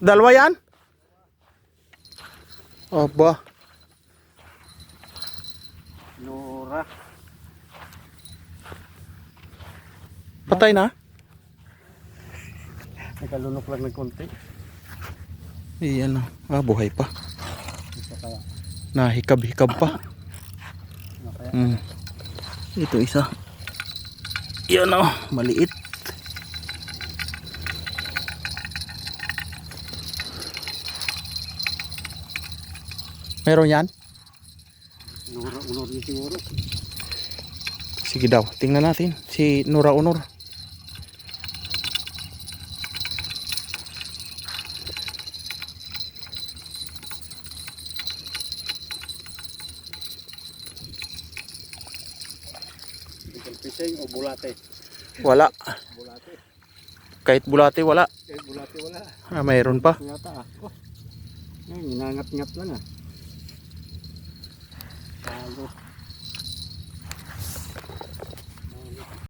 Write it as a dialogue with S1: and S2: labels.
S1: Dalawa yan? Aba.
S2: Nora.
S1: Patay na?
S2: Nakalunok lang ng konti.
S1: Iyan na. Buhay pa.
S2: Isa kaya.
S1: Nahikab-hikab pa.
S2: Ano kaya?
S1: Ito isa. Yan o. Maliit. Meron yan?
S2: Nora, unor niya siguro.
S1: Sige daw. Tingnan natin. Si Nora Unor.
S2: Pising o bulate?
S1: Wala.
S2: Bulate.
S1: Kahit bulate wala.
S2: Bulate wala.
S1: Mayroon pa.
S2: Yata ah. Oh. Ay, ninangat-ngat lang ah. Talo.